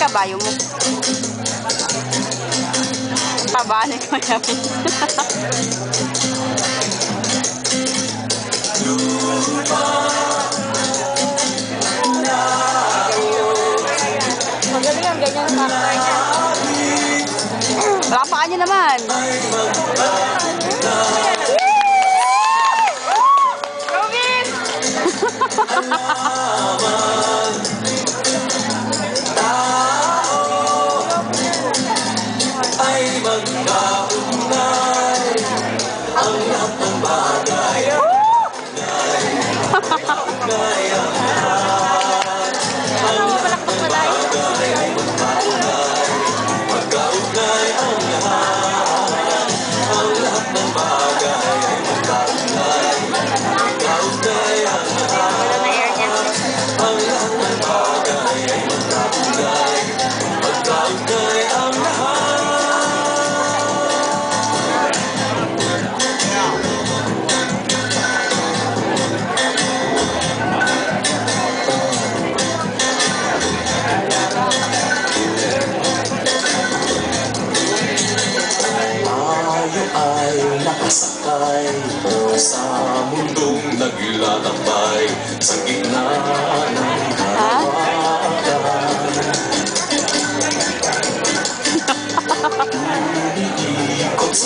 kabayo mo. Kabaan ko yan. Magaling ang ganyan ang factor niya. Palakpakan niyo naman. Robin! Ay magkaugnay ang lahat ng bagay. Magkaugnay ang lahat. Ano mo palakpak na dahil? Magkaugnay ang lahat. Ang lahat ng bagay ay magkaugnay. Magkaugnay ang lahat. Wala na air niya. Ang lahat ng bagay ay magkaugnay. Magkaugnay ang lahat. Tayo ay nakasakay sa mundong naglalakbay sa gitna ng karagatan.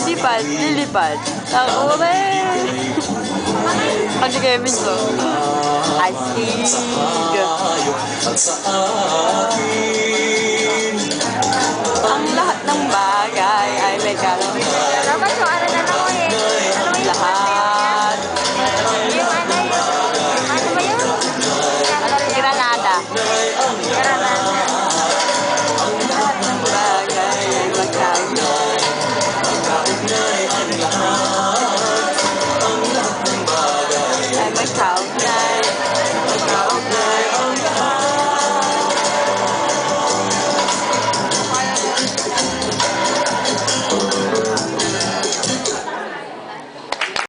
Lilipad, lilipad. Ang ube. Ano Kevin to? Asig. At sa akin Ang lahat ng bagay ay